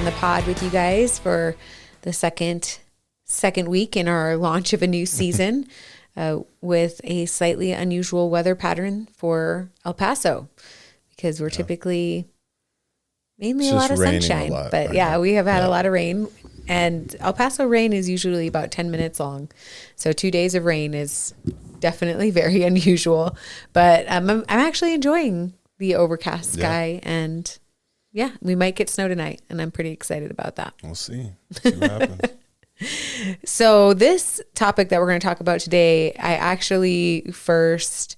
on the pod with you guys for the second week in our launch of a new season with a slightly unusual weather pattern for El Paso because we're typically mainly a lot of sunshine. But we have had a lot of rain, and El Paso rain is usually about 10 minutes long. So 2 days of rain is definitely very unusual. But I'm actually enjoying the overcast sky, and we might get snow tonight, and I'm pretty excited about that. We'll see what happens. So this topic that we're going to talk about today, I actually first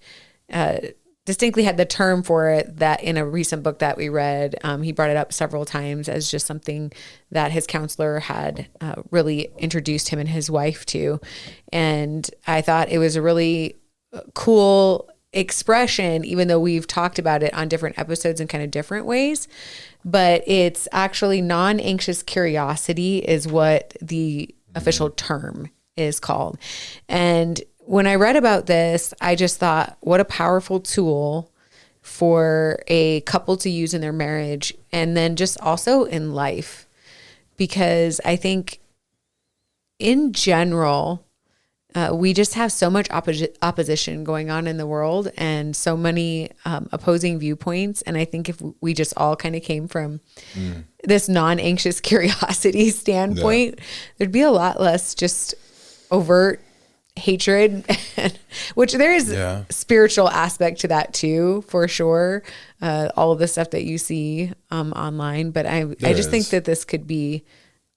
distinctly had the term for it that in a recent book that we read. He brought it up several times as just something that his counselor had really introduced him and his wife to. And I thought it was a really cool expression, even though we've talked about it on different episodes in kind of different ways. But it's actually non-anxious curiosity is what the official term is called. And when I read about this, I just thought, what a powerful tool for a couple to use in their marriage, and then just also in life. Because I think in general, we just have so much opposition going on in the world and so many opposing viewpoints. And I think if we just all kind of came from this non-anxious curiosity standpoint, there'd be a lot less just overt hatred, which there is spiritual aspect to that too, for sure. All of the stuff that you see online. But I just think that this could be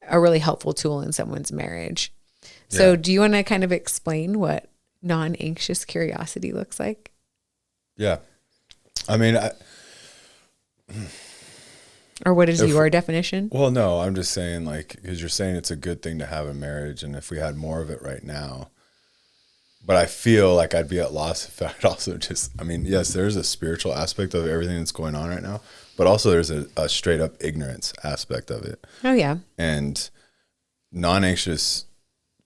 a really helpful tool in someone's marriage. So do you want to kind of explain what non-anxious curiosity looks like? Yeah. I mean, or what is your definition? Well, no, I'm just saying, like, because you're saying it's a good thing to have in marriage, and if we had more of it right now, but I feel like I'd be at loss if I'd also just, I mean, yes, there's a spiritual aspect of everything that's going on right now, but also there's a straight up ignorance aspect of it. Oh, yeah. And non-anxious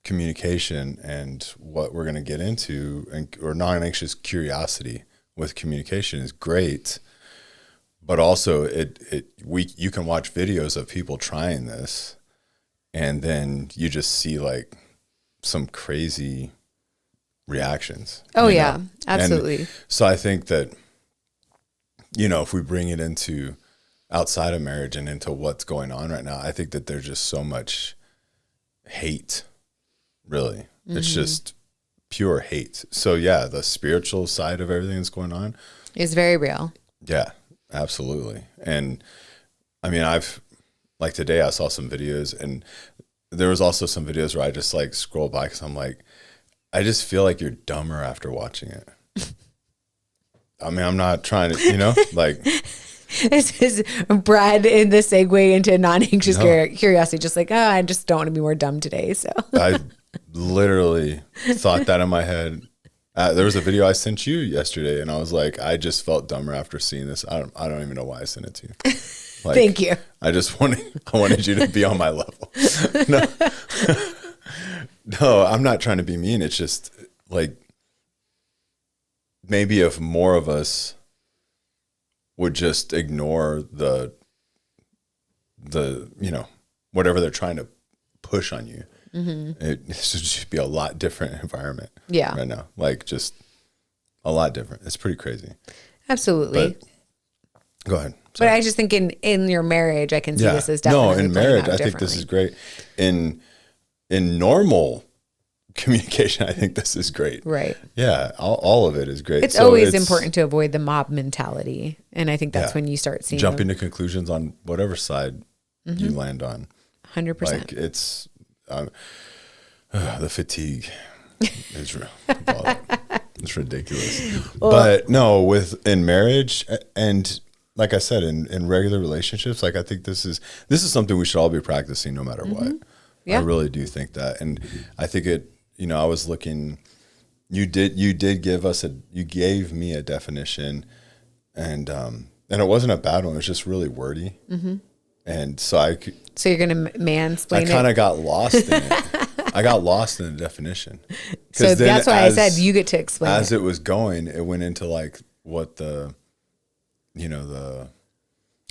communication and what we're going to get into, or non-anxious curiosity with communication is great, but also you can watch videos of people trying this, and then you just see like some crazy reactions. Oh yeah, absolutely. And so I think that, if we bring it into outside of marriage and into what's going on right now, I think that there's just so much hate. Really, it's just pure hate. So the spiritual side of everything that's going on is very real. Yeah, absolutely. And I mean, like today I saw some videos, and there was also some videos where I just like scroll by because I'm like, I just feel like you're dumber after watching it. I mean, I'm not trying to, like. This is Brad in the segue into non-anxious curiosity, just like, I just don't want to be more dumb today. So I literally thought that in my head. There was a video I sent you yesterday, and I was like, I just felt dumber after seeing this. I don't even know why I sent it to you. Like, thank you. I wanted you to be on my level. No, I'm not trying to be mean. It's just like, maybe if more of us would just ignore the whatever they're trying to push on you, it should just be a lot different environment right now. Like, just a lot different. It's pretty crazy. Absolutely. But, go ahead. Sorry. But I just think in your marriage, I can see this as definitely in marriage, I think this is great. In normal communication, I think this is great. Right. Yeah, all of it is great. It's always important to avoid the mob mentality, and I think that's when you start seeing jumping to conclusions on whatever side you land on. 100%. Like, it's the fatigue is real. It's ridiculous. Well, but no, in marriage, and like I said, in regular relationships, like, I think this is something we should all be practicing no matter what. Yeah. I really do think that. And I think I was looking, you gave me a definition, and it wasn't a bad one. It was just really wordy. And so so you're going to mansplain it? I kind of got lost in it. I got lost in the definition. So that's why I said you get to explain it. As it was going, it went into like what the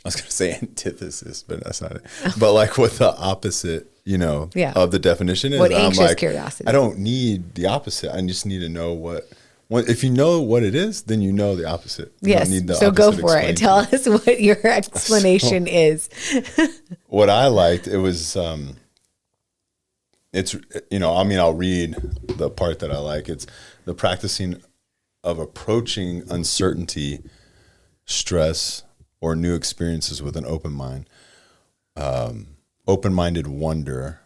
I was going to say antithesis, but that's not it. But like what the opposite, Yeah. of the definition is. What And I'm anxious like, curiosity. I don't need the opposite. I just need to know what, if you know what it is, then you know the opposite. You Yes. don't need the So go opposite for it. explained to Tell you. us what your explanation is. What I liked, it was, it's, I'll read the part that I like. It's the practicing of approaching uncertainty, stress, or new experiences with an open mind, open-minded wonder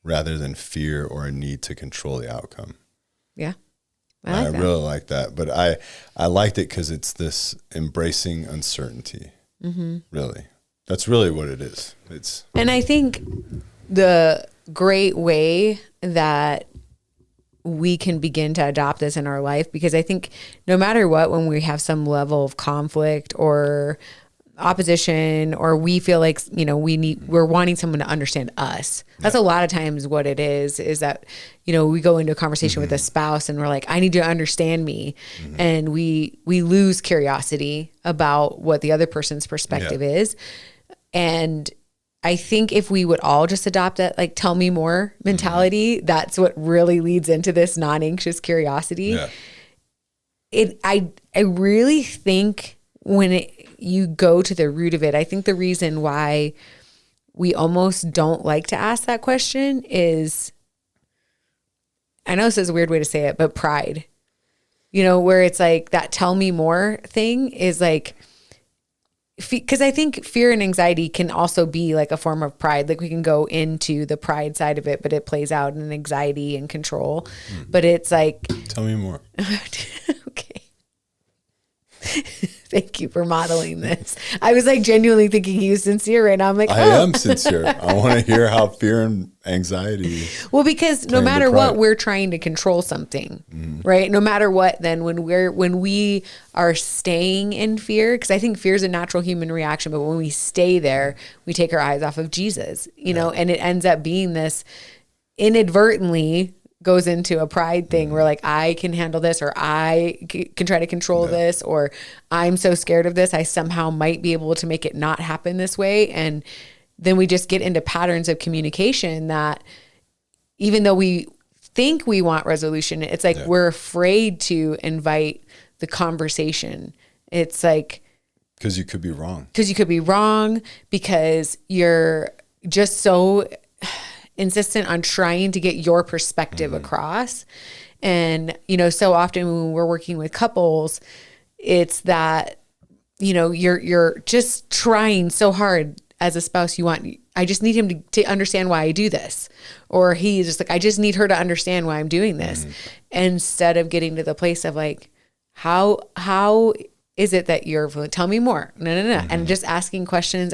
rather than fear or a need to control the outcome. Yeah. I really like that. But I liked it because it's this embracing uncertainty. Mm-hmm. Really. That's really what it is. And I think the great way that we can begin to adopt this in our life, because I think no matter what, when we have some level of conflict or opposition, or we feel like, we're wanting someone to understand us. That's a lot of times what it is that, we go into a conversation with a spouse and we're like, I need you to understand me. And we lose curiosity about what the other person's perspective is. And I think if we would all just adopt that, like, tell me more mentality, that's what really leads into this non-anxious curiosity. Yeah. I really think when you go to the root of it, I think the reason why we almost don't like to ask that question is, I know this is a weird way to say it, but pride, where it's like that tell me more thing is like, because I think fear and anxiety can also be like a form of pride. Like we can go into the pride side of it, but it plays out in anxiety and control. But it's like, tell me more. Okay. Thank you for modeling this. I was like genuinely thinking he was sincere right now. I'm like, I am sincere. I want to hear how fear and anxiety. Well, because no matter what, we're trying to control something, right? No matter what, then when we are staying in fear, because I think fear is a natural human reaction, but when we stay there, we take our eyes off of Jesus, and it ends up being this inadvertently goes into a pride thing where like, I can handle this, or I can try to control this, or I'm so scared of this, I somehow might be able to make it not happen this way. And then we just get into patterns of communication that even though we think we want resolution, it's like we're afraid to invite the conversation. It's like, because you could be wrong. Because you're just so insistent on trying to get your perspective across. And, so often when we're working with couples, it's that, you're just trying so hard as a spouse. I just need him to understand why I do this. Or he's just like, I just need her to understand why I'm doing this. Instead of getting to the place of like, how is it that you're, tell me more. No. And just asking questions.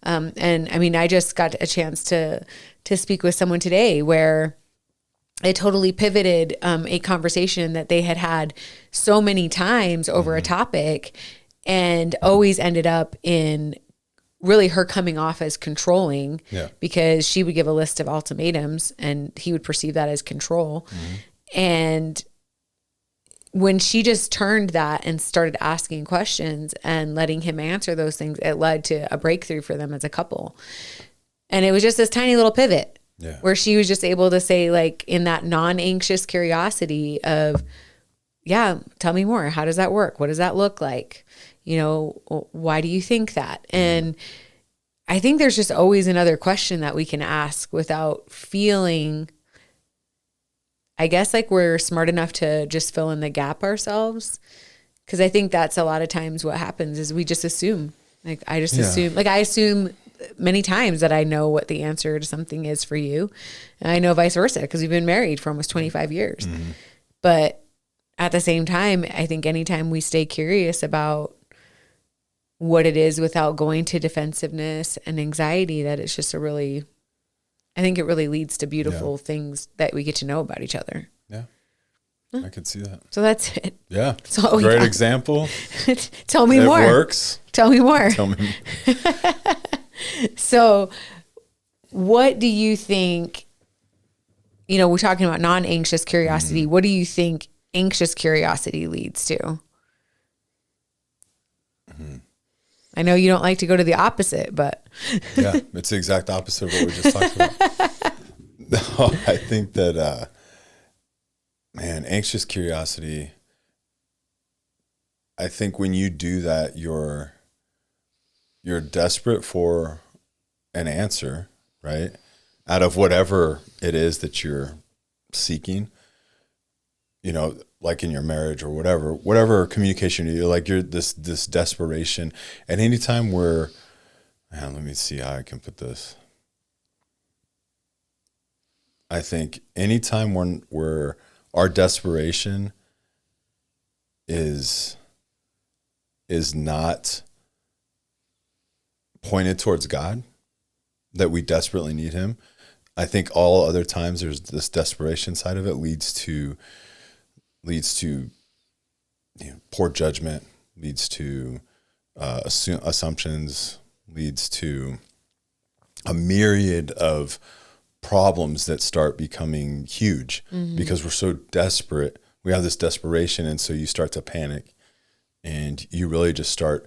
And I mean, I just got a chance to speak with someone today where it totally pivoted a conversation that they had so many times over a topic, and always ended up in really her coming off as controlling because she would give a list of ultimatums and he would perceive that as control. And when she just turned that and started asking questions and letting him answer those things, it led to a breakthrough for them as a couple. And it was just this tiny little pivot where she was just able to say, like, in that non-anxious curiosity of, tell me more. How does that work? What does that look like? Why do you think that? And I think there's just always another question that we can ask without feeling, I guess, like we're smart enough to just fill in the gap ourselves. Because I think that's a lot of times what happens is we just assume. Like, I just assume. Like, I assume many times that I know what the answer to something is for you. And I know vice versa because we've been married for almost 25 years. But at the same time, I think anytime we stay curious about what it is without going to defensiveness and anxiety, that it's just I think it really leads to beautiful things that we get to know about each other. Yeah. I could see that. So that's it. Yeah. So Great example. Tell me more. It works. Tell me more. Tell me. So what do you think, we're talking about non-anxious curiosity. What do you think anxious curiosity leads to? I know you don't like to go to the opposite, but yeah, it's the exact opposite of what we just talked about. No, I think that, man, anxious curiosity, I think when you do that, you're desperate for an answer, right? Out of whatever it is that you're seeking, you know, like in your marriage or whatever communication you're this desperation. And anytime let me see how I can put this. I think anytime when our desperation is not pointed towards God, that we desperately need him, I think all other times there's this desperation side of it leads to poor judgment, leads to assumptions, leads to a myriad of problems that start becoming huge because we're so desperate. We have this desperation, and so you start to panic, and you really just start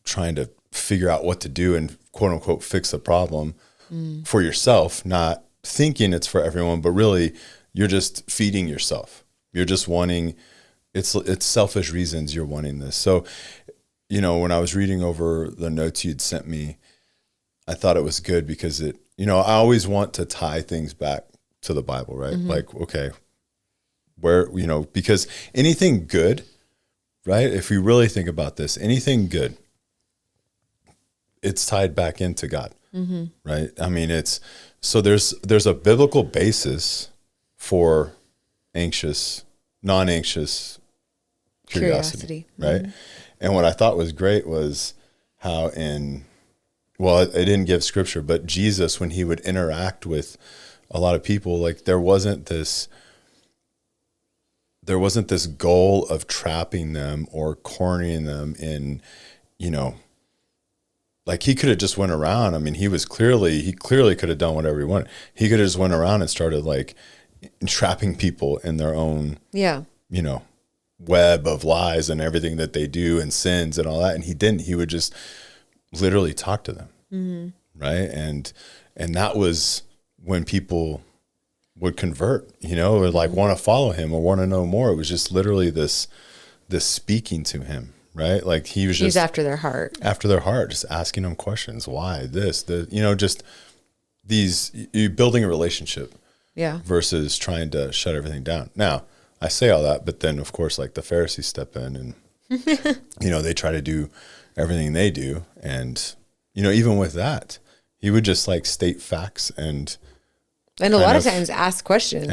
trying to figure out what to do and quote unquote fix the problem for yourself, not thinking it's for everyone, but really you're just feeding yourself. You're just wanting, it's selfish reasons you're wanting this. So, you know, when I was reading over the notes you'd sent me, I thought it was good because I always want to tie things back to the Bible, right? Like, okay, where, because anything good, right? If we really think about this, anything good, it's tied back into God, right? I mean, so there's a biblical basis for non-anxious curiosity. Right? And what I thought was great was how it didn't give scripture, but Jesus, when he would interact with a lot of people, like there wasn't this goal of trapping them or cornering them in, like he could have just went around. I mean, he clearly could have done whatever he wanted. He could have just went around and started like trapping people in their own, web of lies and everything that they do and sins and all that. And he didn't. He would just literally talk to them, right? And that was when people would convert, or like want to follow him or want to know more. It was just literally this speaking to him. Right? Like he's after their heart, just asking them questions. Why just you building a relationship versus trying to shut everything down. Now I say all that, but then of course, like the Pharisees step in and, they try to do everything they do. And, even with that, he would just like state facts and a lot of times ask questions.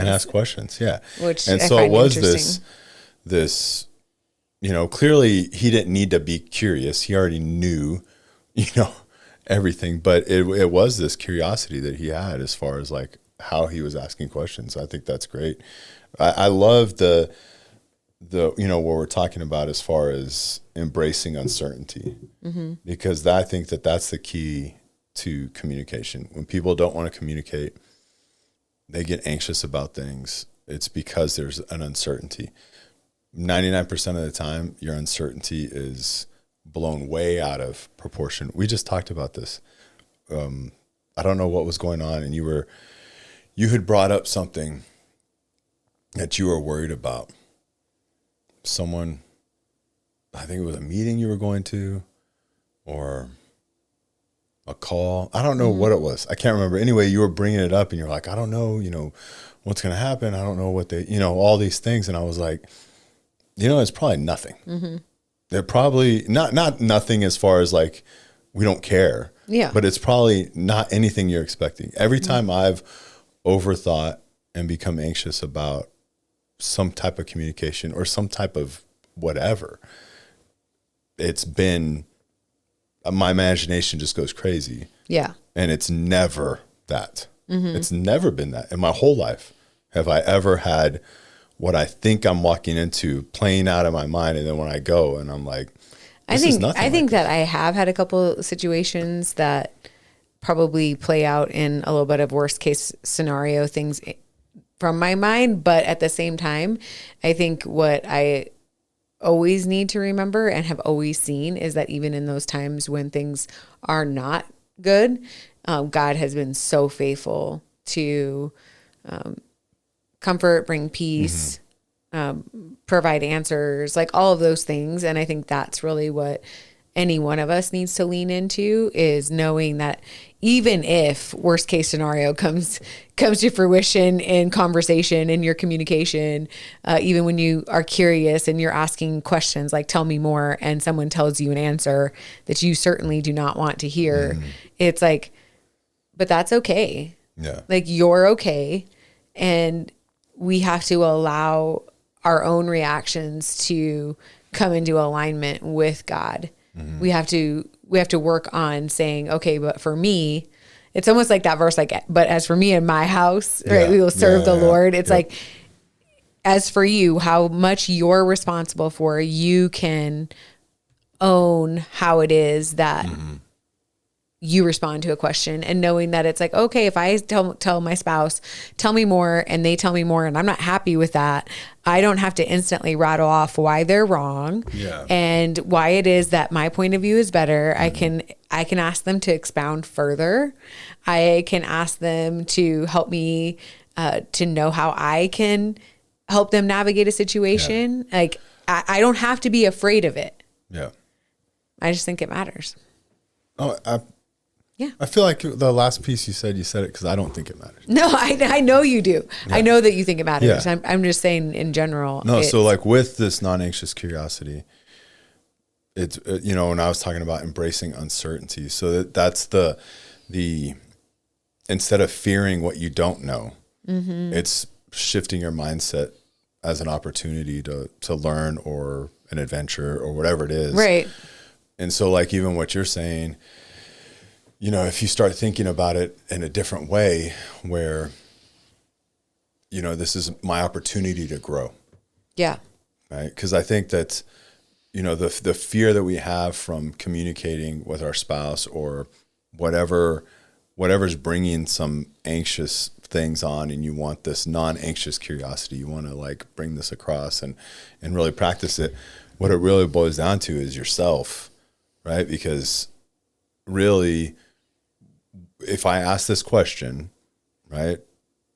Yeah. Which and I so find it was interesting. this clearly he didn't need to be curious. He already knew, everything, but it was this curiosity that he had as far as like how he was asking questions. I think that's great. I love the what we're talking about as far as embracing uncertainty, because I think that's the key to communication. When people don't want to communicate, they get anxious about things. It's because there's an uncertainty. 99% of the time, your uncertainty is blown way out of proportion. We just talked about this. I don't know what was going on, and you had brought up something that you were worried about. Someone, I think it was a meeting you were going to, or a call. I don't know what it was. I can't remember. Anyway, you were bringing it up, and you're like, I don't know, what's going to happen. I don't know what they, all these things. And I was like, it's probably nothing. They're probably not nothing as far as like, we don't care. Yeah. But it's probably not anything you're expecting. Every time I've overthought and become anxious about some type of communication or some type of whatever, it's been, my imagination just goes crazy. Yeah. And it's never that. It's never been that. In my whole life have I ever had what I think I'm walking into playing out of my mind. And then when I go and I'm like, I think that I have had a couple of situations that probably play out in a little bit of worst case scenario things from my mind. But at the same time, I think what I always need to remember and have always seen is that even in those times when things are not good, God has been so faithful to comfort, bring peace, provide answers, like all of those things. And I think that's really what any one of us needs to lean into, is knowing that even if worst case scenario comes to fruition in conversation, in your communication, even when you are curious and you're asking questions like, tell me more, and someone tells you an answer that you certainly do not want to hear, it's like, but that's okay. Yeah. Like, you're okay. And we have to allow our own reactions to come into alignment with God. We have to work on saying, okay, but for me, it's almost like that verse, like, but as for me and my house, right, we will serve the Lord. It's like, as for you, how much you're responsible for, you can own how it is that you respond to a question, and knowing that it's like, okay, if I tell my spouse, tell me more, and they tell me more, and I'm not happy with that, I don't have to instantly rattle off why they're wrong and why it is that my point of view is better. I can ask them to expound further. I can ask them to help me to know how I can help them navigate a situation. Like, I don't have to be afraid of it. Yeah. I just think it matters. Oh, I feel like the last piece you said it because I don't think it matters. No, I know you do. Yeah. I know that you think it matters. Yeah. I'm just saying in general. No, so like with this non-anxious curiosity, it's, when I was talking about embracing uncertainty, so that's the instead of fearing what you don't know, it's shifting your mindset as an opportunity to learn, or an adventure, or whatever it is. Right. And so like, even what you're saying, if you start thinking about it in a different way, where, this is my opportunity to grow. Yeah. Right. Because I think that, the fear that we have from communicating with our spouse, or whatever's bringing some anxious things on, and you want this non-anxious curiosity, you want to like bring this across and really practice it. What it really boils down to is yourself, right? Because really, if I ask this question, right,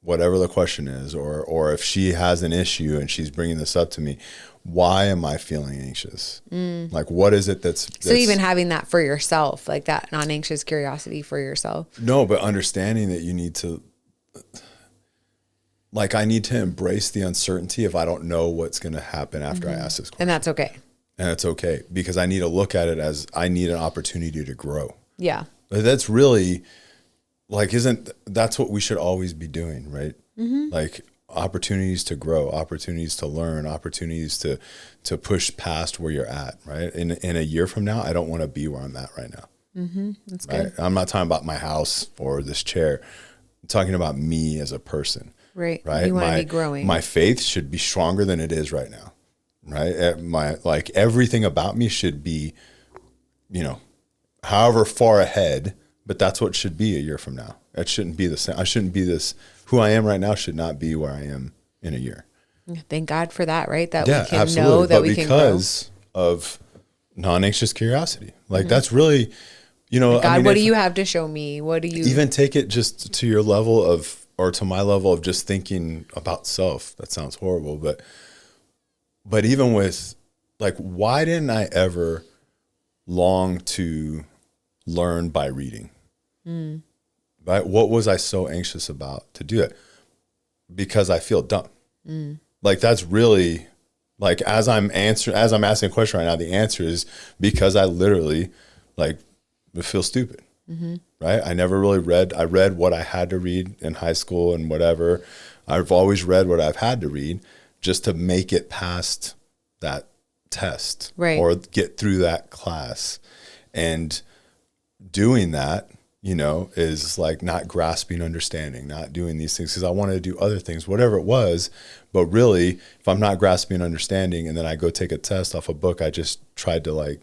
whatever the question is, or if she has an issue and she's bringing this up to me, why am I feeling anxious? Like, what is it that's so even having that for yourself, like that non-anxious curiosity for yourself? No, but understanding that you need to, like, I need to embrace the uncertainty if I don't know what's going to happen after I ask this question. And that's okay. And it's okay, because I need to look at it as I need an opportunity to grow. Yeah. But that's really, like, that's what we should always be doing, right? Like, opportunities to grow, opportunities to learn, opportunities to push past where you're at, right? In a year from now, I don't want to be where I'm at right now. That's right? Good. I'm not talking about my house or this chair. I'm talking about me as a person. Right. Right. You want to be growing. My faith should be stronger than it is right now. Right. Everything about me should be, however far ahead, but that's what it should be a year from now. It shouldn't be the same. I shouldn't be this. Who I am right now should not be where I am in a year. Thank God for that, right? That we can absolutely know that we can grow. Because of non-anxious curiosity. Like, that's really, God, what do you have to show me? What do you even take it just to your level of, or to my level of just thinking about self? That sounds horrible, but even with, like, why didn't I ever long to learn by reading? Right? What was I so anxious about to do it? Because I feel dumb. Like, that's really, like, as I'm asking a question right now, the answer is because I literally, like, feel stupid. Right? I never really read. I read what I had to read in high school and whatever. I've always read what I've had to read just to make it past that test, right, or get through that class. And doing that, is like not grasping understanding, not doing these things because I wanted to do other things, whatever it was. But really, if I'm not grasping understanding and then I go take a test off a book I just tried to, like,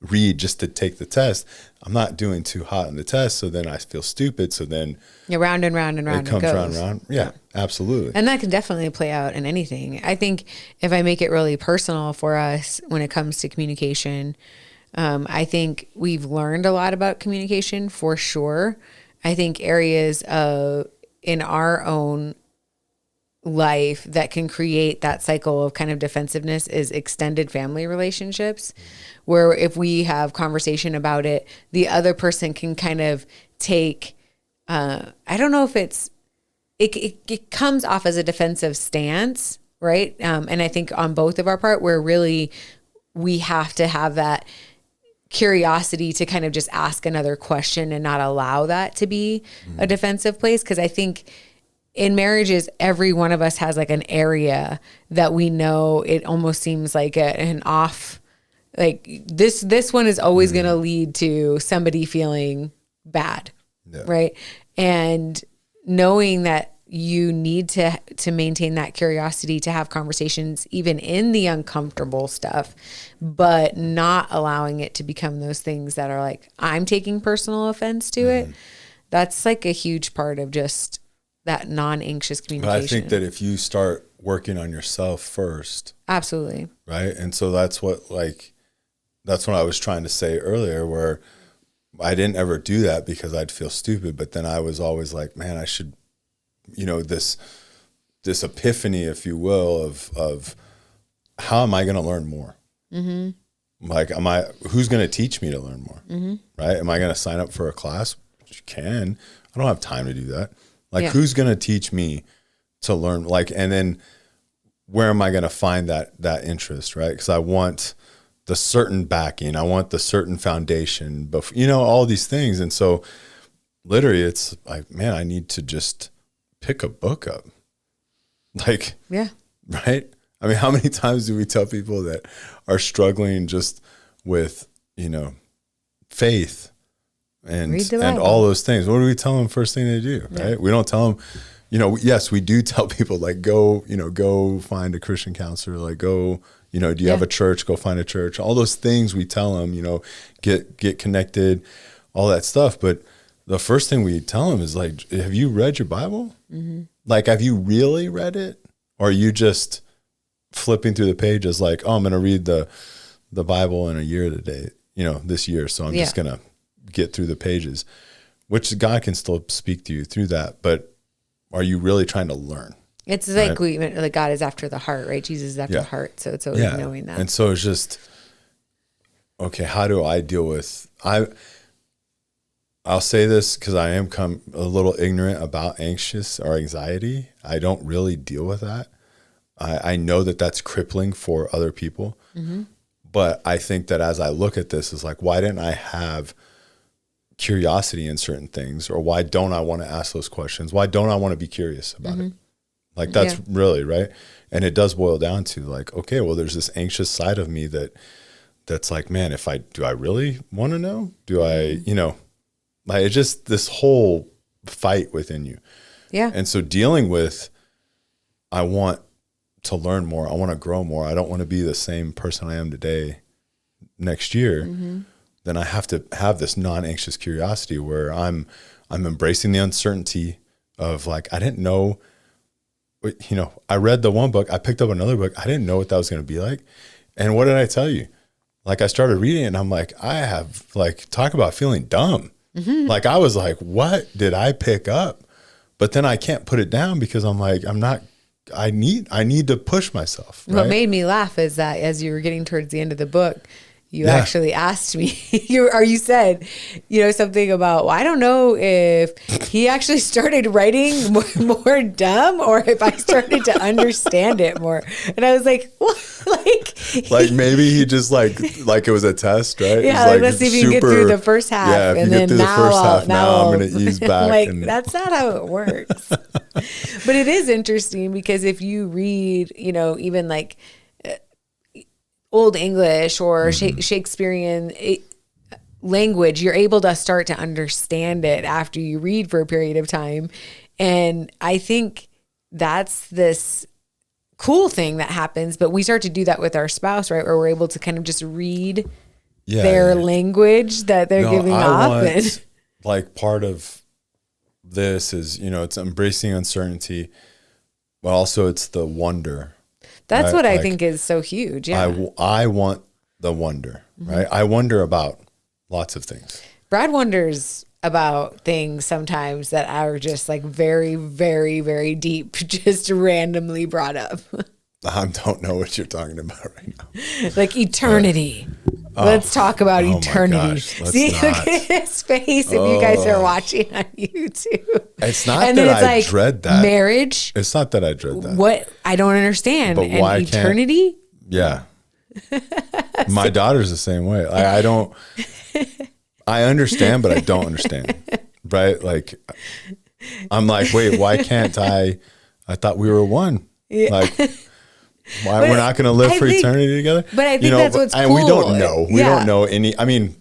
read just to take the test, I'm not doing too hot on the test. So then I feel stupid. So then round and round and round it comes goes. round and round. Yeah, absolutely. And that can definitely play out in anything. I think if I make it really personal for us when it comes to communication, I think we've learned a lot about communication for sure. I think areas in our own life that can create that cycle of kind of defensiveness is extended family relationships, where if we have conversation about it, the other person can kind of take, I don't know if it comes off as a defensive stance, right? And I think on both of our part, where really we have to have that curiosity to kind of just ask another question and not allow that to be a defensive place. Because I think in marriages, every one of us has like an area that we know it almost seems like an off, like this one is always going to lead to somebody feeling bad. Yeah. Right. And knowing that you need to maintain that curiosity to have conversations even in the uncomfortable stuff, but not allowing it to become those things that are like, I'm taking personal offense to it. That's like a huge part of just that non-anxious communication. But I think that if you start working on yourself first. Absolutely. Right. And so that's what I was trying to say earlier, where I didn't ever do that because I'd feel stupid. But then I was always like, man, I should, this epiphany, if you will, of how am I going to learn more? Like, who's going to teach me to learn more? Right. Am I going to sign up for a class? Which you can. I don't have time to do that. Like, who's going to teach me to learn? Like, and then where am I going to find that interest, right? Because I want the certain backing. I want the certain foundation, but all these things. And so literally it's like, man, I need to just pick a book up. Like, yeah. Right. I mean, how many times do we tell people that are struggling just with, faith and all those things? What do we tell them first thing they do? Right. Yeah. We don't tell them, yes, we do tell people like, go find a Christian counselor, like go, do you have a church? Go find a church. All those things we tell them, get connected, all that stuff. But the first thing we tell them is like, have you read your Bible? Like, have you really read it? Or are you just flipping through the pages like, oh, I'm going to read the Bible in a year today, this year. So I'm just going to get through the pages, which God can still speak to you through that. But are you really trying to learn? It's like like God is after the heart, right? Jesus is after the heart. So it's always knowing that. And so it's just, okay, how do I deal with, I'll say this because I am a little ignorant about anxious or anxiety. I don't really deal with that. I know that that's crippling for other people. But I think that as I look at this, it's like, why didn't I have curiosity in certain things? Or why don't I want to ask those questions? Why don't I want to be curious about it? Like, that's really right. And it does boil down to like, okay, well, there's this anxious side of me that's like, man, do I really want to know? Do I, like, it's just this whole fight within you. Yeah. And so dealing with, I want to learn more. I want to grow more. I don't want to be the same person I am today next year. Then I have to have this non-anxious curiosity where I'm embracing the uncertainty of like, I didn't know, I read the one book, I picked up another book. I didn't know what that was going to be like. And what did I tell you? Like, I started reading it and I'm like, I have like, talk about feeling dumb. Like, I was like, what did I pick up? But then I can't put it down because I'm like, I need to push myself. Right? What made me laugh is that as you were getting towards the end of the book, you actually asked me, you said, something about, well, I don't know if he actually started writing more dumb or if I started to understand it more. And I was like, what? Like maybe he just like it was a test, right? Yeah, like, let's see if you can get through the first half. Yeah, if and you get through the first half, now I'm going to ease back. Like, that's not how it works. But it is interesting because if you read, even like Old English or Shakespearean language, you're able to start to understand it after you read for a period of time. And I think that's this cool thing that happens, but we start to do that with our spouse, right? Where we're able to kind of just read their language that they're giving off. And like part of this is, it's embracing uncertainty, but also it's the wonder. That's right? what I think is so huge. Yeah. I want the wonder, right? I wonder about lots of things. Brad wonders about things sometimes that are just like very, very, very deep, just randomly brought up. I don't know what you're talking about right now. Like eternity. Let's talk about eternity. See, look at his face if you guys are watching on YouTube. It's not and that I dread that. Marriage. It's not that I dread that. What? I don't understand. But why eternity? Yeah. My daughter's the same way. I don't... I understand, but I don't understand. Right? Like, I'm like, wait, why can't I thought we were one. Yeah. Like, why we're not going to live for eternity together? But I think that's what's cool. And we don't know. We don't know any, I mean,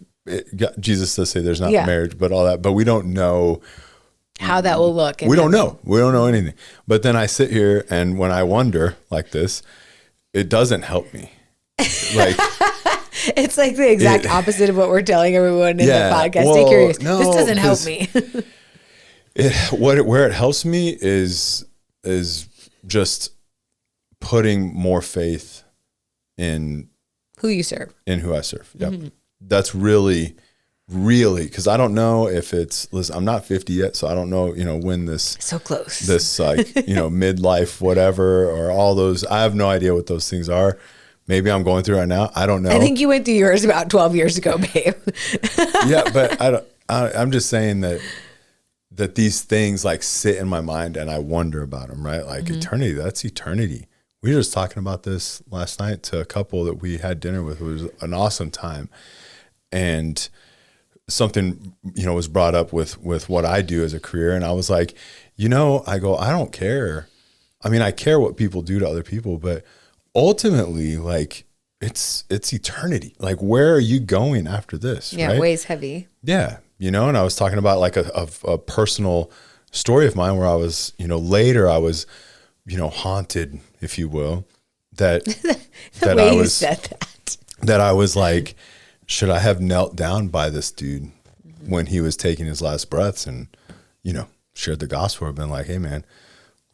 Jesus does say there's not marriage, but all that, but we don't know how that will look. We don't know. We don't know anything. But then I sit here and when I wonder like this, it doesn't help me. Like, it's like the exact opposite of what we're telling everyone in the podcast. Stay curious. No, this doesn't help me. Where it helps me is just putting more faith in who you serve, in who I serve. Yep. Mm-hmm. That's really, because I don't know if it's, listen, I'm not 50 yet, so I don't know, when this, so close, this like, midlife, whatever, or all those, I have no idea what those things are. Maybe I'm going through right now. I don't know. I think you went through yours about 12 years ago, babe. Yeah, but I'm just saying that these things like sit in my mind and I wonder about them, right? Like eternity, that's eternity. We were just talking about this last night to a couple that we had dinner with. It was an awesome time. And something, was brought up with what I do as a career. And I was like, I go, I don't care. I mean, I care what people do to other people, but ultimately, like it's eternity. Like, where are you going after this? Yeah, right? It weighs heavy. Yeah. And I was talking about like a personal story of mine where I was, later I was, haunted, if you will, that that way you said that I was like, should I have knelt down by this dude when he was taking his last breaths and, shared the gospel and been like, hey man,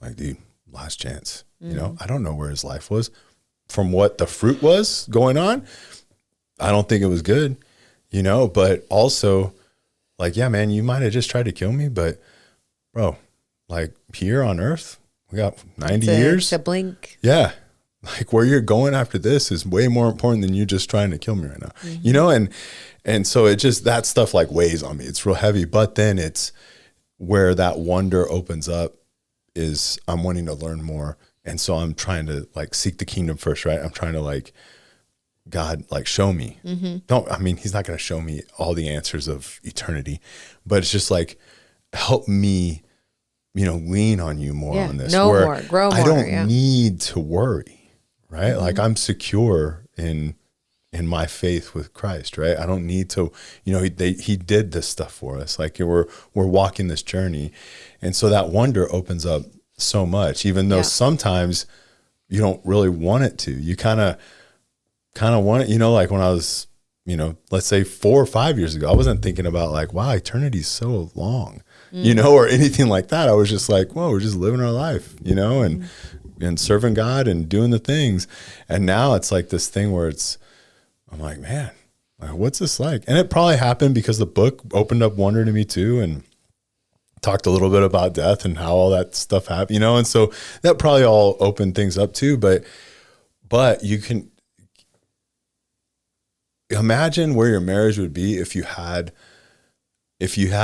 like, dude, last chance. I don't know where his life was. From what the fruit was going on, I don't think it was good, but also like, yeah, man, you might have just tried to kill me, but bro, like here on earth, we got 90 years. It's a blink. Yeah. Like where you're going after this is way more important than you just trying to kill me right now, and so it just, that stuff like weighs on me. It's real heavy, but then it's where that wonder opens up is I'm wanting to learn more. And so I'm trying to like seek the kingdom first, right? I'm trying to like, God, like show me. He's not going to show me all the answers of eternity, but it's just like, help me, lean on you more on this. Know more, grow more. I don't need to worry, right? Like I'm secure in my faith with Christ, right? I don't need to, he did this stuff for us. Like we're walking this journey. And so that wonder opens up so much, even though sometimes you don't really want it to. You kind of want it, like when I was, let's say 4 or 5 years ago, I wasn't thinking about like, wow, eternity's so long, or anything like that. I was just like, whoa, we're just living our life, and serving God and doing the things. And now it's like this thing where I'm like, man, like, what's this like? And it probably happened because the book opened up wonder to me too. And talked a little bit about death and how all that stuff happened, and so that probably all opened things up too. But you can imagine where your marriage would be if you had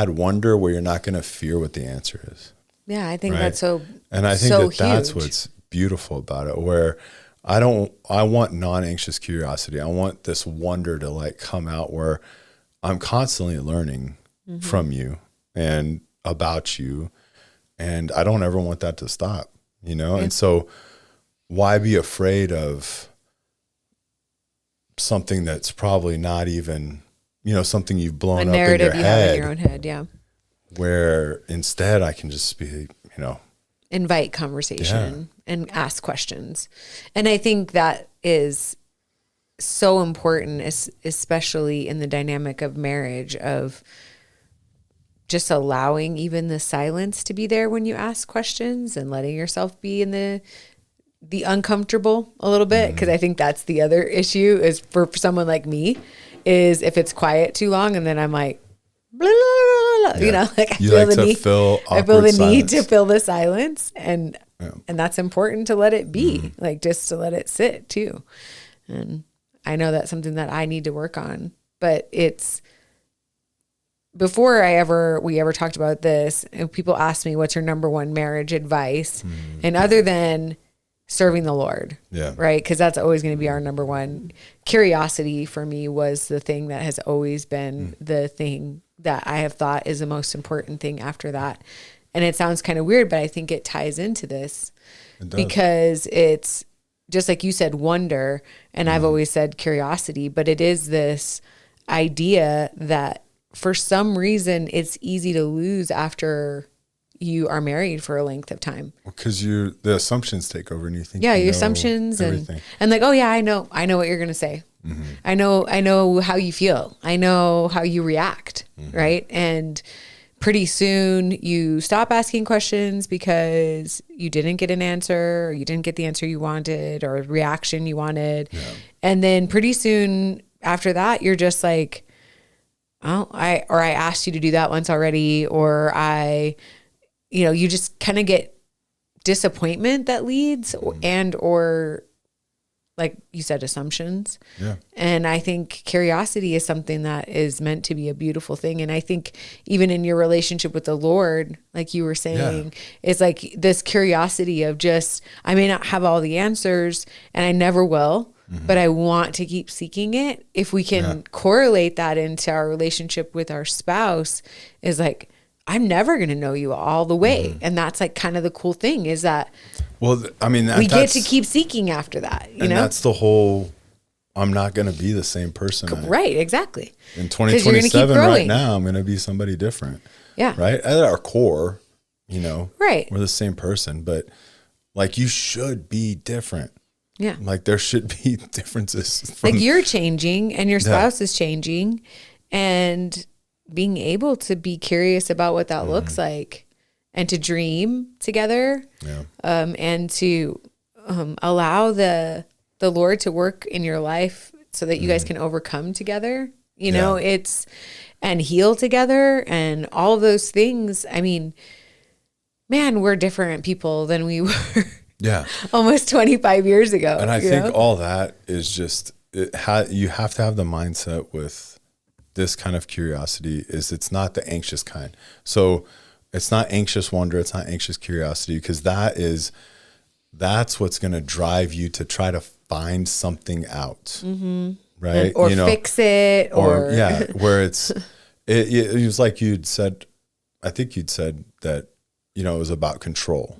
wonder where you're not going to fear what the answer is. Yeah, I think that's so. And I think that's what's beautiful about it. Where I want non-anxious curiosity. I want this wonder to like come out where I'm constantly learning from you and about you, and I don't ever want that to stop, and so why be afraid of something that's probably not even, something you've blown up in your head, have in your own head, where instead I can just be, invite conversation and ask questions. And I think that is so important, especially in the dynamic of marriage, of just allowing even the silence to be there when you ask questions and letting yourself be in the uncomfortable a little bit. Cause I think that's the other issue is for someone like me is if it's quiet too long and then I'm like, blah, blah, blah, blah, Yeah. you know, like I You feel like the to need, fill I feel the awkward need to silence. fill the silence and Yeah. that's important to let it be, like just to let it sit too. And I know that's something that I need to work on, but it's before we ever talked about this, and people ask me, what's your number one marriage advice? And other than serving the Lord, Yeah. right? Because that's always going to be our number one. Curiosity for me was the thing that has always been the thing that I have thought is the most important thing after that. And it sounds kind of weird, but I think it ties into this because it's just like you said, wonder. And I've always said curiosity, but it is this idea that for some reason it's easy to lose after you are married for a length of time. Because the assumptions take over and you think, Yeah, you your know assumptions everything. and like, oh yeah, I know what you're going to say. I know how you feel. I know how you react. Right. And pretty soon you stop asking questions because you didn't get an answer or you didn't get the answer you wanted or reaction you wanted. Yeah. And then pretty soon after that, you're just like, oh, I asked you to do that once already, or you just kind of get disappointment that leads or like you said, assumptions. Yeah. And I think curiosity is something that is meant to be a beautiful thing. And I think even in your relationship with the Lord, like you were saying, it's like this curiosity of just, I may not have all the answers and I never will, but I want to keep seeking it. If we can correlate that into our relationship with our spouse is like, I'm never going to know you all the way. And that's like kind of the cool thing is that we get to keep seeking after that, you know? That's the whole, I'm not going to be the same person. Right. Exactly. In 2027 right now, I'm going to be somebody different. Yeah. Right. At our core, right. We're the same person, but like you should be different. Yeah. Like there should be differences. Like you're changing and your spouse is changing, and being able to be curious about what that looks like and to dream together, and to allow the Lord to work in your life so that you guys can overcome together, and heal together and all of those things. I mean, man, we're different people than we were almost 25 years ago. And I think all that is just, you have to have the mindset with this kind of curiosity is it's not the anxious kind. So it's not anxious wonder. It's not anxious curiosity, because that's what's going to drive you to try to find something out. Right. Or fix it or where it was like you'd said, I think you'd said that, it was about control,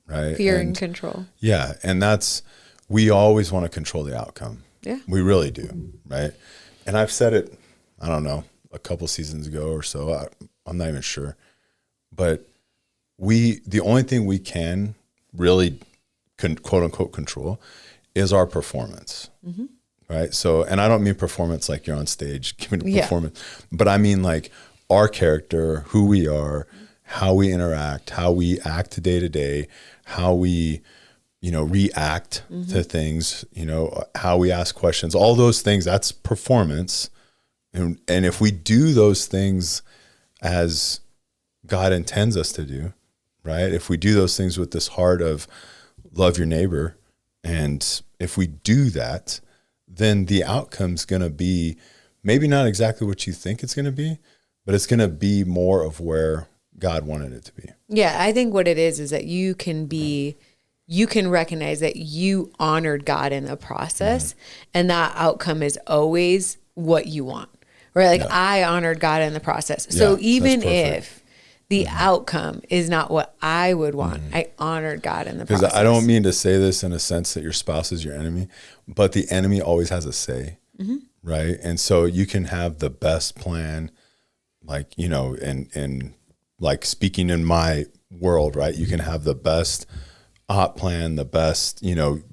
right? Fear and control. Yeah. And we always want to control the outcome. Yeah. We really do. Right. And I've said it, I don't know, a couple seasons ago or so. I'm not even sure. But the only thing we can really quote unquote control is our performance. Right. So, and I don't mean performance like you're on stage giving a performance, but I mean like our character, who we are, how we interact, how we act day to day, how we, react to things, how we ask questions, all those things, that's performance. And if we do those things as God intends us to do, right? If we do those things with this heart of love your neighbor, and if we do that, then the outcome's going to be maybe not exactly what you think it's going to be, but it's going to be more of where God wanted it to be. Yeah, I think what it is that you can recognize that you honored God in the process, and that outcome is always what you want. Right? Like I honored God in the process. So even if the outcome is not what I would want, I honored God in the process. Because I don't mean to say this in a sense that your spouse is your enemy, but the enemy always has a say, right? And so you can have the best plan, like, and like speaking in my world, right? You can have the best op plan, the best,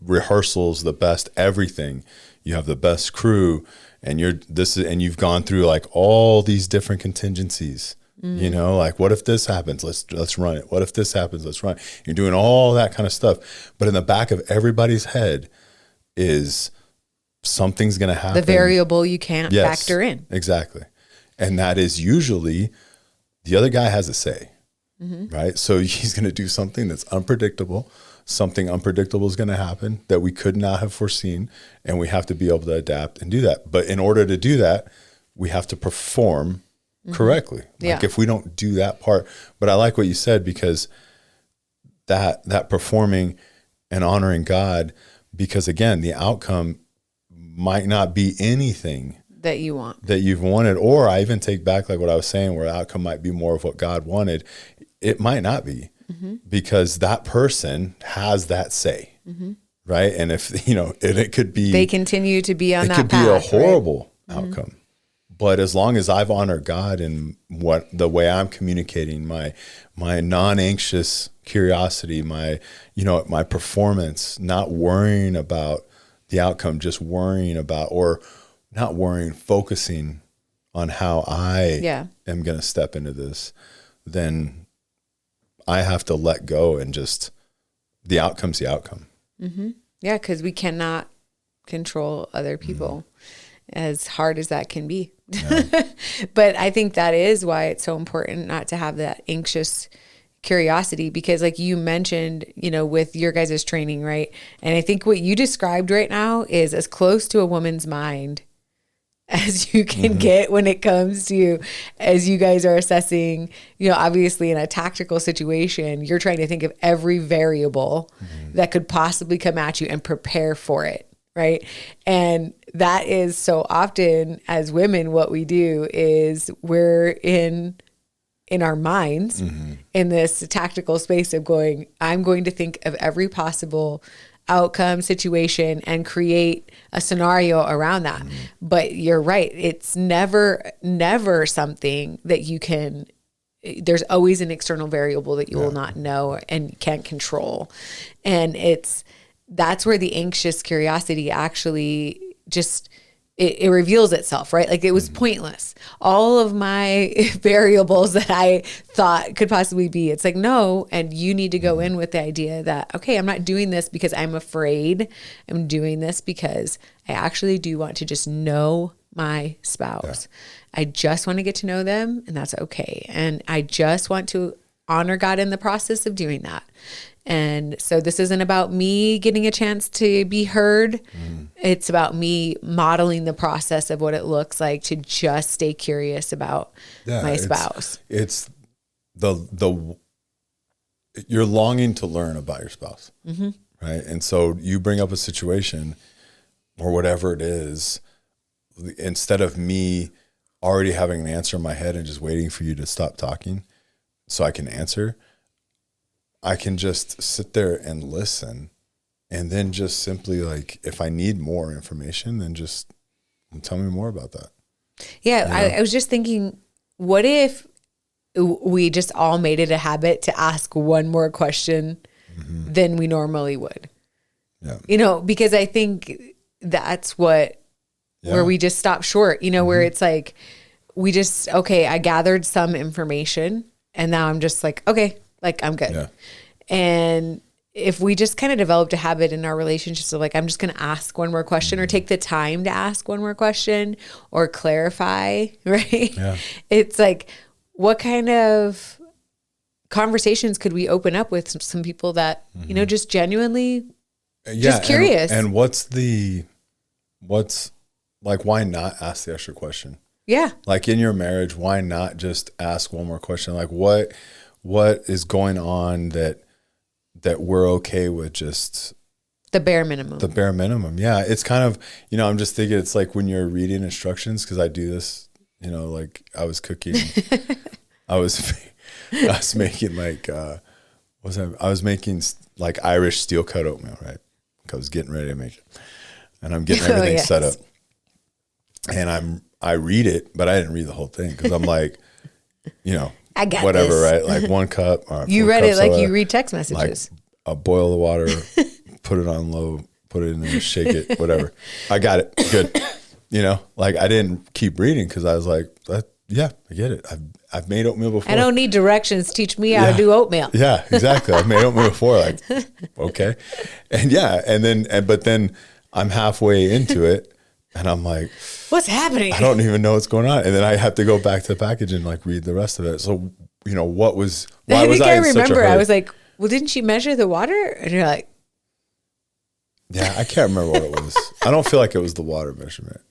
rehearsals, the best everything, you have the best crew, and you've gone through like all these different contingencies. You know, like, what if this happens? Let's run it. What if this happens? Let's run it. You're doing all that kind of stuff. But in the back of everybody's head is something's going to happen. The variable you can't factor in. Exactly. And that is usually the other guy has a say, right? So he's going to do something that's unpredictable. Something unpredictable is going to happen that we could not have foreseen. And we have to be able to adapt and do that. But in order to do that, we have to perform correctly. Like if we don't do that part, but I like what you said, because that performing and honoring God, because again, the outcome might not be anything that you want, that you've wanted. Or I even take back like what I was saying, where the outcome might be more of what God wanted. It might not be, because that person has that say, right? And if, it could be, they continue to be on that path. It could be a horrible outcome. But as long as I've honored God in the way I'm communicating, my non-anxious curiosity, my performance, not worrying about the outcome, just worrying about, or not worrying, focusing on how I am going to step into this, then I have to let go and just, the outcome's the outcome. Yeah, because we cannot control other people, as hard as that can be. Yeah. But I think that is why it's so important not to have that anxious curiosity, because like you mentioned, with your guys' training, right? And I think what you described right now is as close to a woman's mind as you can get when it comes to, as you guys are assessing, obviously in a tactical situation, you're trying to think of every variable that could possibly come at you and prepare for it. Right. And that is so often as women, what we do is we're in our minds in this tactical space of going, I'm going to think of every possible outcome, situation, and create a scenario around that. But you're right. It's never something that you can, there's always an external variable that you will not know and can't control. And that's where the anxious curiosity actually just, it reveals itself, right? Like it was pointless. All of my variables that I thought could possibly be, it's like, no. And you need to go in with the idea that, okay, I'm not doing this because I'm afraid. I'm doing this because I actually do want to just know my spouse. Yeah. I just want to get to know them, and that's okay. And I just want to honor God in the process of doing that. And so this isn't about me getting a chance to be heard. It's about me modeling the process of what it looks like to just stay curious about my spouse. It's you're longing to learn about your spouse, right? And so you bring up a situation or whatever it is, instead of me already having an answer in my head and just waiting for you to stop talking so I can answer, I can just sit there and listen, and then just simply, like, if I need more information, then just tell me more about that. Yeah. I was just thinking, what if we just all made it a habit to ask one more question than we normally would? Yeah. Because I think that's where we just stop short, where it's like, I gathered some information and now I'm just like, okay, like I'm good. Yeah. And if we just kind of developed a habit in our relationships of like, I'm just going to ask one more question or take the time to ask one more question or clarify, right? Yeah. It's like, what kind of conversations could we open up with some people that, just genuinely just curious? And what's like, why not ask the extra question? Yeah. Like in your marriage, why not just ask one more question? Like what is going on that we're okay with just the bare minimum? The bare minimum. Yeah. It's kind of, I'm just thinking it's like when you're reading instructions, because I do this, like I was cooking. I was making like, I was making like Irish steel cut oatmeal, right? I was getting ready to make it. And I'm getting everything set up. And I read it, but I didn't read the whole thing because I'm like, I got whatever, this. Right? Like 1 cup. You read it like you read text messages. Like boil the water, put it on low, put it in there, shake it, whatever. I got it. Good. You know, like I didn't keep reading because I was like, yeah, I get it. I've made oatmeal before. I don't need directions. Teach me how to do oatmeal. Yeah, exactly. I've made oatmeal before. Like, okay. And but then I'm halfway into it and I'm like, what's happening? I don't even know what's going on. And then I have to go back to the package and like read the rest of it. So, you know, why was I in such a hurry? I was like, well, didn't she measure the water? And you're like, yeah, I can't remember what it was. I don't feel like it was the water measurement.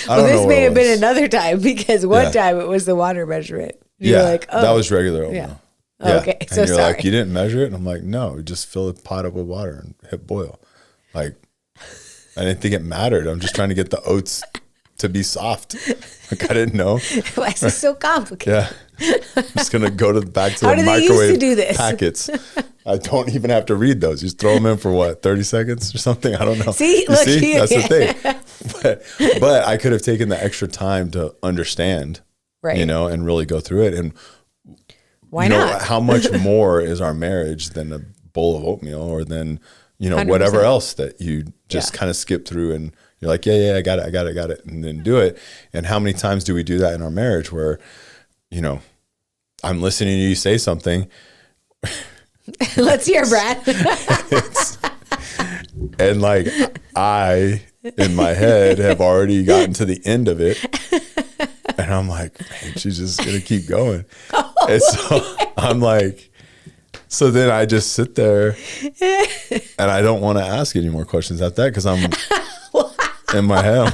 Well, this may have been another time because one time it was the water measurement. You're like, oh, that was regular oatmeal. Yeah. Okay, and so you're sorry. like, you didn't measure it? And I'm like, no, just fill a pot up with water and hit boil. Like, I didn't think it mattered. I'm just trying to get the oats to be soft. Like, I didn't know. Why is this so complicated? Yeah. I'm just going to go back to How the do they microwave used to do this? packets. I don't even have to read those. You just throw them in for what, 30 seconds or something? I don't know. See? That's the thing. But I could have taken the extra time to understand, right? You know, and really go through it. And why not? How much more is our marriage than a bowl of oatmeal or than, you know, 100%. whatever else that you just kind of skip through and you're like, yeah, I got it. And then do it. And how many times do we do that in our marriage where, you know, I'm listening to you say something. Let's hear, Brad. And like I, in my head, have already gotten to the end of it. And I'm like, man, she's just going to keep going. And so I'm like, so then I just sit there and I don't want to ask any more questions after that because I'm in my head,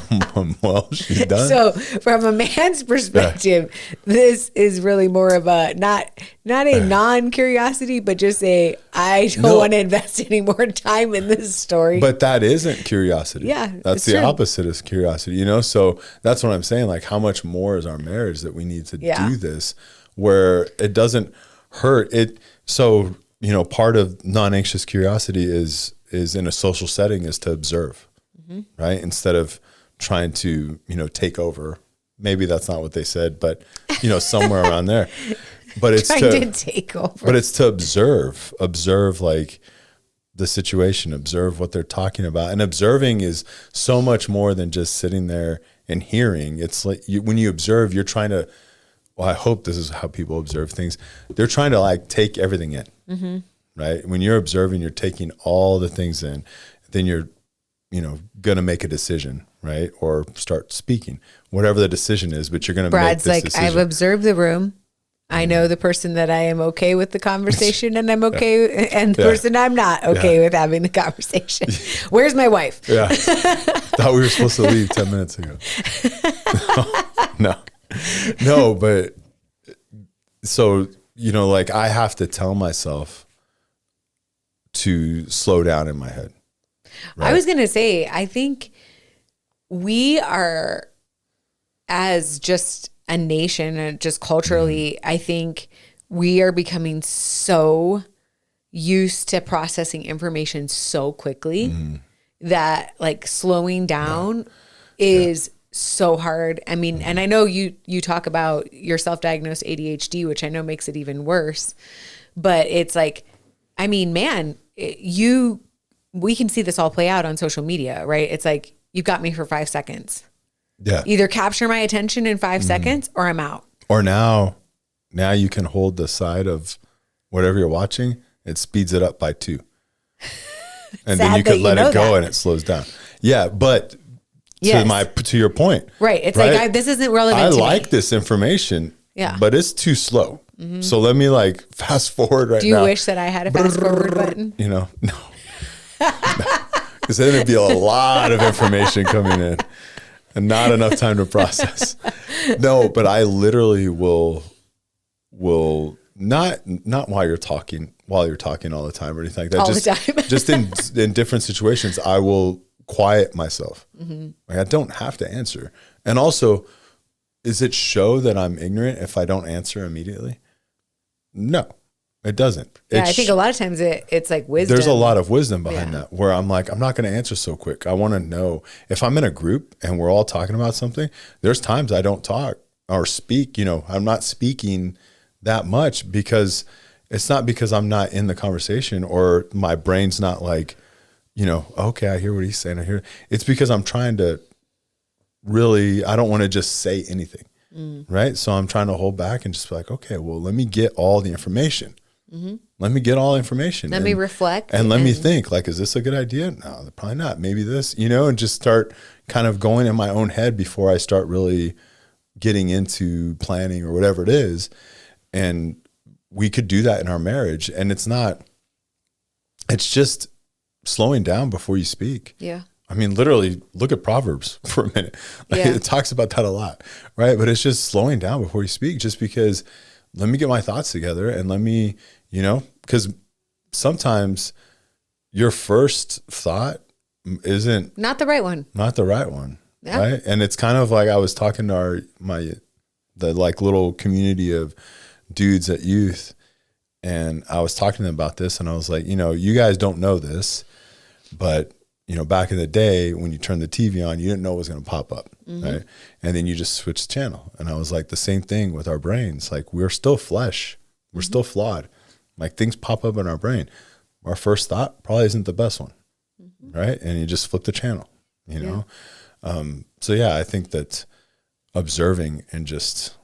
well, she's done. So from a man's perspective, this is really more of a, not a non-curiosity, but just I don't want to invest any more time in this story. But that isn't curiosity. Yeah. That's the opposite is curiosity, you know? So that's what I'm saying. Like, how much more is our marriage that we need to do this where it doesn't hurt it. So, you know, part of non-anxious curiosity is in a social setting is to observe. Right? Instead of trying to, you know, take over. Maybe that's not what they said, but, you know, somewhere around there. But it's to take over. But it's to observe like the situation, observe what they're talking about. And observing is so much more than just sitting there and hearing. It's like when you observe, you're trying to, well, I hope this is how people observe things. They're trying to like take everything in, right? When you're observing, you're taking all the things in, then you're, you know, going to make a decision, right? Or start speaking, whatever the decision is, but you're going to make this decision. I've observed the room. I know the person that I am okay with the conversation and I'm okay. And the person I'm not okay with having the conversation. Where's my wife? Yeah. Thought we were supposed to leave 10 minutes ago. No, but so, you know, like I have to tell myself to slow down in my head. Right. I was going to say, I think we are, as just a nation and just culturally, I think we are becoming so used to processing information so quickly that like slowing down is so hard. I mean, and I know you talk about your self-diagnosed ADHD, which I know makes it even worse, but it's like, I mean, man, we can see this all play out on social media, right? It's like, you've got me for 5 seconds. Yeah. Either capture my attention in 5 seconds or I'm out. Or now you can hold the side of whatever you're watching. It speeds it up by 2. And then you could let it go and it slows down. Yeah. But to your point. Right. It's like, this isn't relevant I to like me. this information. Yeah. But it's too slow. So let me like fast forward right now. Do you wish that I had a fast forward button? You know, no. Because then it'd be a lot of information coming in and not enough time to process. No, but I literally will not while you're talking all the time or anything like that. All the time. Just in different situations, I will quiet myself. Like I don't have to answer. And also, does it show that I'm ignorant if I don't answer immediately? No. It doesn't. Yeah, I think a lot of times it's like wisdom. There's a lot of wisdom behind that where I'm like, I'm not going to answer so quick. I want to know if I'm in a group and we're all talking about something, there's times I don't talk or speak, you know, I'm not speaking that much because it's not because I'm not in the conversation or my brain's not like okay, I hear what he's saying. It's because I'm trying to really, I don't want to just say anything. Right. So I'm trying to hold back and just be like, okay, well, let me get all the information. Let me get all information. Let me reflect. And let me think, like, is this a good idea? No, probably not. Maybe this, and just start kind of going in my own head before I start really getting into planning or whatever it is. And we could do that in our marriage. And it's just slowing down before you speak. Yeah. I mean, literally look at Proverbs for a minute. It talks about that a lot, right? But it's just slowing down before you speak, just because let me get my thoughts together and let me, because sometimes your first thought isn't not the right one. Yeah. Right. And it's kind of like, I was talking to the like little community of dudes at youth, and I was talking to them about this, and I was like, you guys don't know this, but back in the day when you turned the TV on, you didn't know what was going to pop up. Right. And then you just switch the channel. And I was like, the same thing with our brains. Like, we're still flesh. We're still flawed. Like, things pop up in our brain. Our first thought probably isn't the best one. Right. And you just flip the channel, So yeah, I think that observing and just,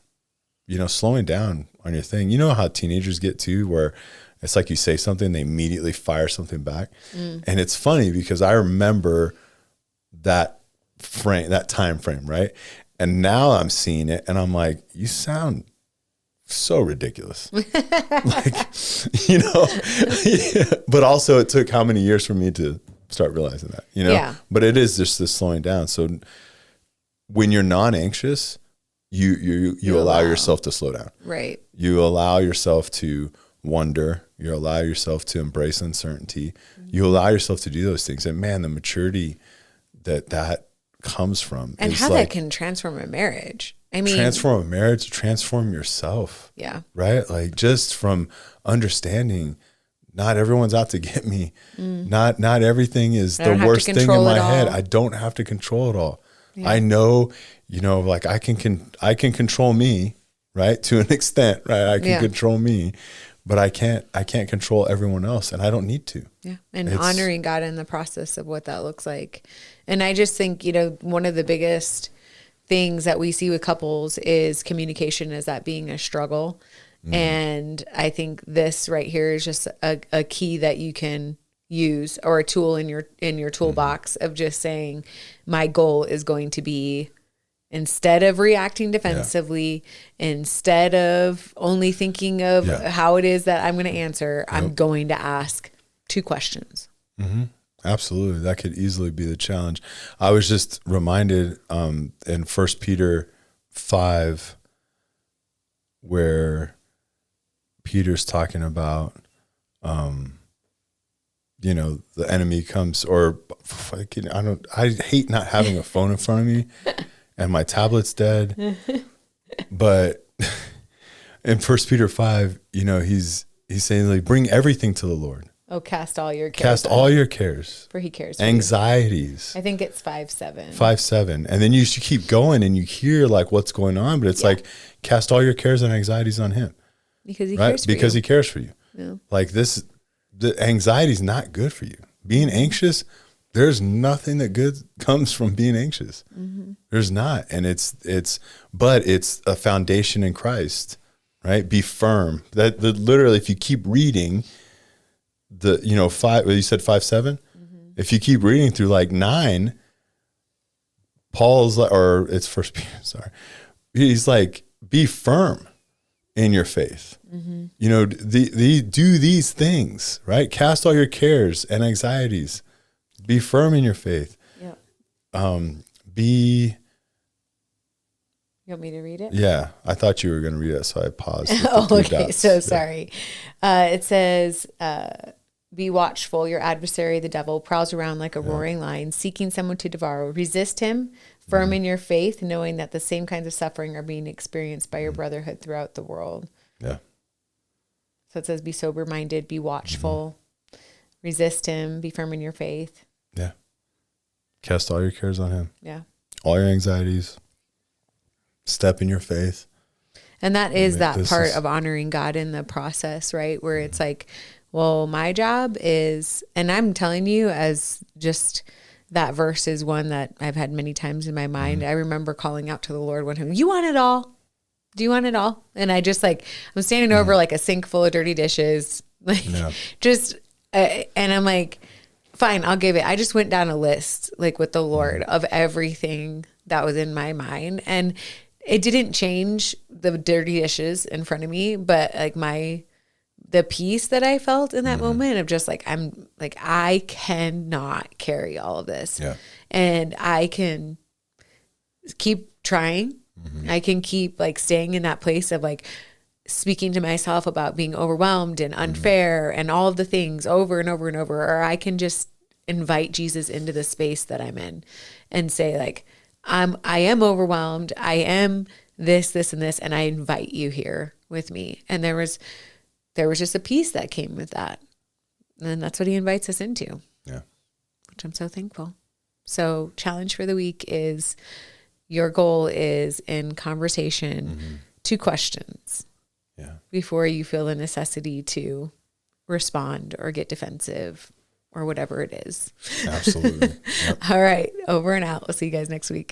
slowing down on your thing, how teenagers get too, where it's like you say something, they immediately fire something back. And it's funny because I remember that time frame, right? And now I'm seeing it and I'm like, you sound so ridiculous. Like, but also it took how many years for me to start realizing that, Yeah. But it is just this slowing down. So when you're non-anxious, you allow yourself to slow down. Right. You allow yourself to wonder. You allow yourself to embrace uncertainty. You allow yourself to do those things. And man, the maturity that comes from. And how that can transform a marriage. I mean, transform a marriage, transform yourself. Yeah. Right? Like, just from understanding not everyone's out to get me. Not everything is the worst thing in my head. I don't have to control it all. Yeah. I know, like I can control me, right? To an extent, right? I can control me, but I can't control everyone else, and I don't need to. Yeah. And honoring God in the process of what that looks like. And I just think, one of the biggest things that we see with couples is communication, is that being a struggle. And I think this right here is just a key that you can use, or a tool in your toolbox of just saying, my goal is going to be, instead of reacting defensively, instead of only thinking of how it is that I'm going to answer, I'm going to ask 2 questions. Mm-hmm. Absolutely. That could easily be the challenge. I was just reminded in 1 Peter 5, where Peter's talking about, the enemy comes, or I hate not having a phone in front of me and my tablet's dead. But in 1 Peter 5, he's saying, like, bring everything to the Lord. Oh, cast all your cares. Cast all your cares. For he cares for anxieties. you. I think it's 5:7. 5:7. And then you should keep going and you hear like what's going on, but it's like, cast all your cares and anxieties on him. Because he cares for you. Because he cares for you. Yeah. Like, the anxiety is not good for you. Being anxious, there's nothing that good comes from being anxious. Mm-hmm. There's not. And but it's a foundation in Christ, right? Be firm. That literally, if you keep reading you said 5:7. Mm-hmm. If you keep reading through like 9, Paul's like, or it's 1 Peter, sorry. He's like, be firm in your faith. Mm-hmm. Do these things, right? Cast all your cares and anxieties. Be firm in your faith. Yeah. You want me to read it? Yeah, I thought you were going to read it, so I paused. Okay, so sorry. It says, be watchful. Your adversary, the devil, prowls around like a roaring lion, seeking someone to devour. Resist him, firm in your faith, knowing that the same kinds of suffering are being experienced by your brotherhood throughout the world. Yeah. So it says, be sober-minded, be watchful, resist him, be firm in your faith. Yeah. Cast all your cares on him. Yeah. All your anxieties. Step in your faith. And that is that part of honoring God in the process, right? Where it's like, well, my job is, and I'm telling you, as just that verse is one that I've had many times in my mind. I remember calling out to the Lord one time, you want it all? Do you want it all? And I just like, I'm standing over like a sink full of dirty dishes, like and I'm like, fine, I'll give it. I just went down a list like with the Lord of everything that was in my mind. And it didn't change the dirty dishes in front of me, but like the peace that I felt in that moment of just like, I'm like, I cannot carry all of this. Yeah. And I can keep trying. I can keep like staying in that place of like speaking to myself about being overwhelmed and unfair and all of the things over and over and over, or I can just invite Jesus into the space that I'm in and say like, I am overwhelmed. I am this, and this, and I invite you here with me. And there was just a peace that came with that. And that's what he invites us into. Yeah. Which I'm so thankful. So challenge for the week is your goal is in conversation, 2 questions. Yeah. Before you feel the necessity to respond or get defensive or whatever it is. Absolutely. Yep. All right. Over and out. We'll see you guys next week.